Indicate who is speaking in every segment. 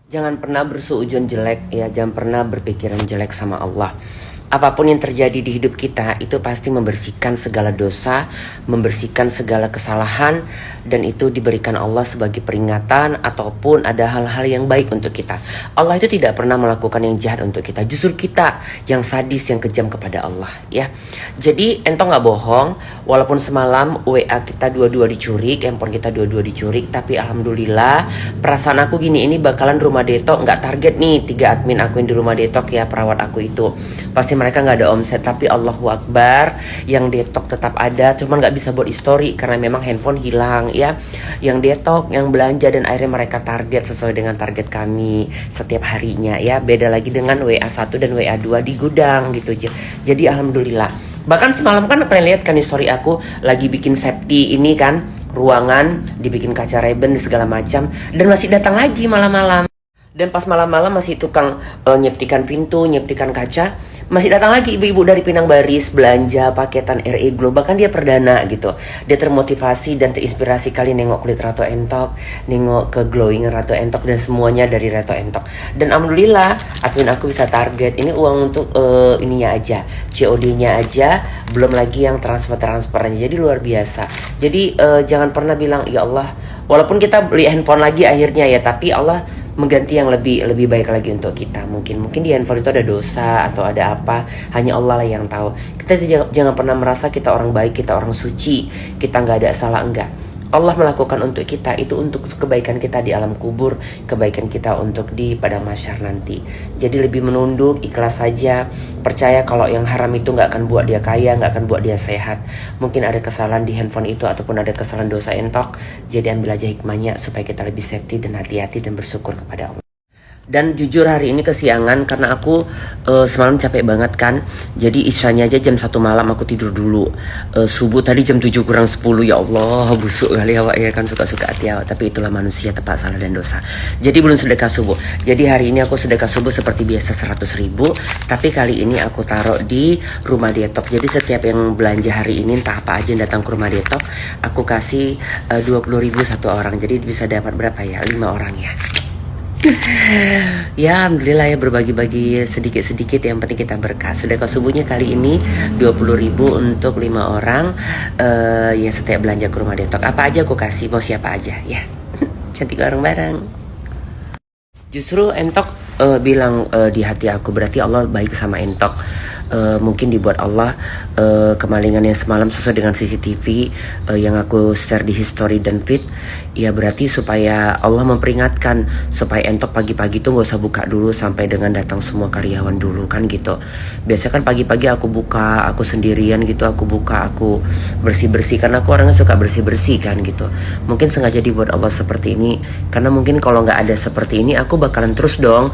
Speaker 1: Jangan pernah bersuudzon jelek ya, jangan pernah berpikiran jelek sama Allah. Apapun yang terjadi di hidup kita itu pasti membersihkan segala dosa, membersihkan segala kesalahan, dan itu diberikan Allah sebagai peringatan ataupun ada hal-hal yang baik untuk kita. Allah itu tidak pernah melakukan yang jahat untuk kita, justru kita yang sadis, yang kejam kepada Allah ya. Jadi ento nggak bohong, walaupun semalam WA kita dua-dua dicuri, handphone kita dua-dua dicuri, tapi alhamdulillah perasaan aku gini, ini bakalan rumah detok nggak target nih 3 admin aku yang di rumah detok ya, perawat aku itu pasti mereka nggak ada omset, tapi Allahu Akbar yang detok tetap ada, cuman nggak bisa buat story karena memang handphone hilang ya. Yang detok, yang belanja, dan akhirnya mereka target sesuai dengan target kami setiap harinya ya. Beda lagi dengan WA1 dan WA2 di gudang gitu aja. Jadi alhamdulillah. Bahkan semalam kan pernah lihat kan di story aku lagi bikin safety ini kan, ruangan dibikin kaca reben segala macam, dan masih datang lagi malam-malam. Dan pas malam-malam masih tukang nyeptikan pintu, nyeptikan kaca, masih datang lagi ibu-ibu dari Pinang Baris belanja paketan RE Glow. Bahkan dia perdana gitu. Dia termotivasi dan terinspirasi kali nengok kulit Ratu Entok, nengok ke glowing Ratu Entok, dan semuanya dari Ratu Entok. Dan alhamdulillah admin aku bisa target. Ini uang untuk ininya aja, COD-nya aja, belum lagi yang transfer-transferannya. Jadi luar biasa. Jadi jangan pernah bilang ya Allah, walaupun kita beli handphone lagi akhirnya ya, tapi Allah mengganti yang lebih baik lagi untuk kita. Mungkin di handphone itu ada dosa atau ada apa, hanya Allah lah yang tahu. Kita jangan pernah merasa kita orang baik, kita orang suci, kita nggak ada salah, enggak. Allah melakukan untuk kita itu untuk kebaikan kita di alam kubur, kebaikan kita untuk di padang mahsyar nanti. Jadi lebih menunduk, ikhlas saja, percaya kalau yang haram itu nggak akan buat dia kaya, nggak akan buat dia sehat. Mungkin ada kesalahan di handphone itu ataupun ada kesalahan dosa entok, jadi ambil aja hikmahnya supaya kita lebih safety dan hati-hati dan bersyukur kepada Allah. Dan jujur hari ini kesiangan karena aku semalam capek banget kan. Jadi isyanya aja jam 1 malam aku tidur dulu. Subuh tadi jam 7 kurang 10, ya Allah busuk kali awak ya kan, suka-suka hati awak. Tapi itulah manusia, tepat salah dan dosa. Jadi belum sedekah subuh. Jadi hari ini aku sedekah subuh seperti biasa 100.000. Tapi kali ini aku taruh di rumah detok. Jadi setiap yang belanja hari ini entah apa aja yang datang ke rumah detok, aku kasih 20.000 satu orang. Jadi bisa dapat berapa ya? 5 orang ya. Ya alhamdulillah ya, berbagi-bagi sedikit-sedikit, yang penting kita berkah. Sedekah subuhnya kali ini 20.000 untuk 5 orang ya, setiap belanja ke rumah detok. Apa aja aku kasih, mau siapa aja ya. Cantik bareng-bareng. Justru entok bilang di hati aku, berarti Allah baik sama entok. Mungkin dibuat Allah kemalingan yang semalam sesuai dengan CCTV yang aku share di history dan feed ya, berarti supaya Allah memperingatkan supaya entok pagi-pagi tuh gak usah buka dulu sampai dengan datang semua karyawan dulu kan gitu. Biasanya kan pagi-pagi aku buka, aku sendirian gitu, aku buka, aku bersih-bersih karena aku orangnya suka bersih-bersih kan gitu. Mungkin sengaja dibuat Allah seperti ini karena mungkin kalau nggak ada seperti ini aku bakalan terus dong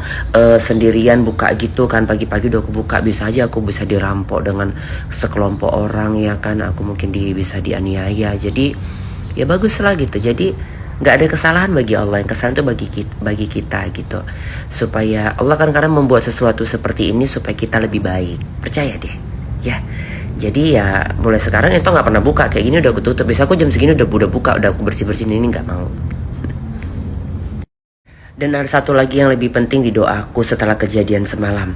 Speaker 1: sendirian buka gitu kan. Pagi-pagi udah aku buka, bisa aja aku bisa dirampok dengan sekelompok orang ya kan, aku mungkin bisa dianiaya. Jadi ya bagus lah gitu. Jadi nggak ada kesalahan bagi Allah, yang kesalahan itu bagi kita gitu. Supaya Allah kan kadang membuat sesuatu seperti ini supaya kita lebih baik, percaya deh ya. Jadi ya mulai sekarang itu nggak pernah buka kayak gini, udah aku tutup. Biasa aku jam segini udah buka, udah aku bersih-bersihin, ini nggak mau. Dan ada satu lagi yang lebih penting di doaku setelah kejadian semalam.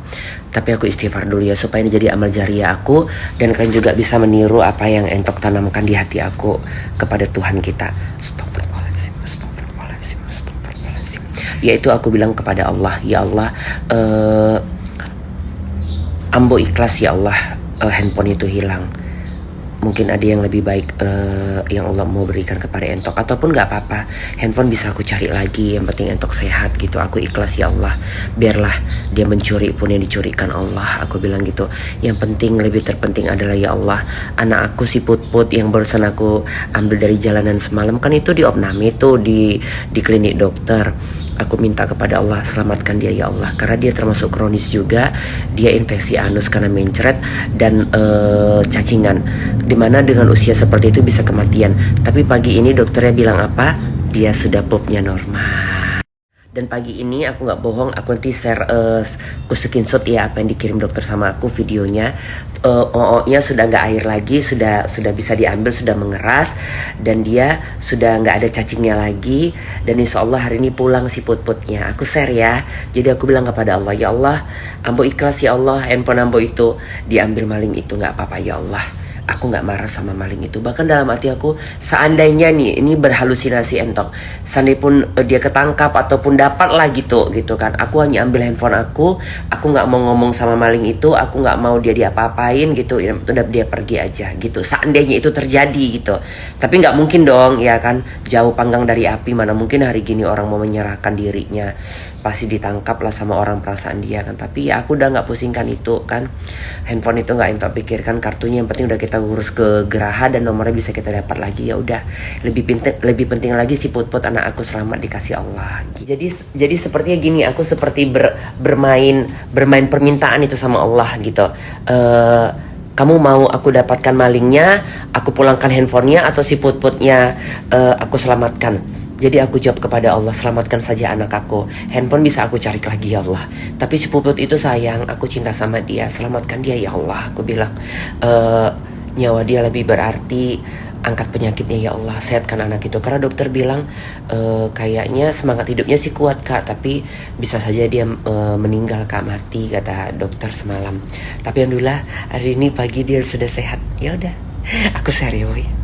Speaker 1: Tapi aku istighfar dulu ya, supaya ini jadi amal jariah aku, dan kalian juga bisa meniru apa yang entok tanamkan di hati aku kepada Tuhan kita. Astagfirullahaladzim, astagfirullahaladzim, astagfirullahaladzim. Yaitu aku bilang kepada Allah, ya Allah, ambo ikhlas ya Allah, handphone itu hilang. Mungkin ada yang lebih baik yang Allah mau berikan kepada entok, ataupun gak apa-apa, handphone bisa aku cari lagi, yang penting entok sehat gitu. Aku ikhlas ya Allah, biarlah dia mencuri pun yang dicurikan Allah, aku bilang gitu. Yang penting, lebih terpenting adalah ya Allah, anak aku si Put-Put yang barusan aku ambil dari jalanan semalam kan, itu di opname tuh di klinik dokter. Aku minta kepada Allah, selamatkan dia ya Allah, karena dia termasuk kronis juga. Dia infeksi anus karena mencret dan cacingan, dimana dengan usia seperti itu bisa kematian. Tapi pagi ini dokternya bilang apa? Dia sudah pupnya normal. Dan pagi ini aku nggak bohong, aku nanti share aku screenshot ya apa yang dikirim dokter sama aku videonya. OO-nya sudah nggak air lagi, sudah bisa diambil, sudah mengeras, dan dia sudah nggak ada cacingnya lagi. Dan insya Allah hari ini pulang si put-putnya. Aku share ya. Jadi aku bilang kepada Allah, ya Allah, ambo ikhlas ya Allah, handphone ambo itu diambil maling itu nggak apa-apa ya Allah. Aku nggak marah sama maling itu. Bahkan dalam hati aku, seandainya nih ini berhalusinasi entok, seandainya pun dia ketangkap ataupun dapat lah gitu kan, aku hanya ambil handphone aku nggak mau ngomong sama maling itu, aku nggak mau dia diapa-apain gitu, udah dia pergi aja gitu. Seandainya itu terjadi gitu, tapi nggak mungkin dong ya kan, jauh panggang dari api, mana mungkin hari gini orang mau menyerahkan dirinya, pasti ditangkap lah sama orang perasaan dia kan. Tapi ya aku udah nggak pusingkan itu kan, handphone itu nggak entok pikirkan, kartunya yang penting udah kita urus ke Geraha dan nomornya bisa kita dapat lagi. Ya udah, lebih penting lagi si put-put anak aku selamat dikasih Allah. Jadi sepertinya gini, aku seperti bermain permintaan itu sama Allah gitu. Kamu mau aku dapatkan malingnya, aku pulangkan handphonenya, atau si put-putnya aku selamatkan? Jadi aku jawab kepada Allah, selamatkan saja anak aku. Handphone bisa aku cari lagi ya Allah. Tapi si puput itu sayang, aku cinta sama dia. Selamatkan dia ya Allah. Aku bilang, nyawa dia lebih berarti. Angkat penyakitnya ya Allah, sehatkan anak itu. Karena dokter bilang kayaknya semangat hidupnya sih kuat kak, tapi bisa saja dia meninggal kak, mati kata dokter semalam. Tapi alhamdulillah hari ini pagi dia sudah sehat. Ya udah, aku serius.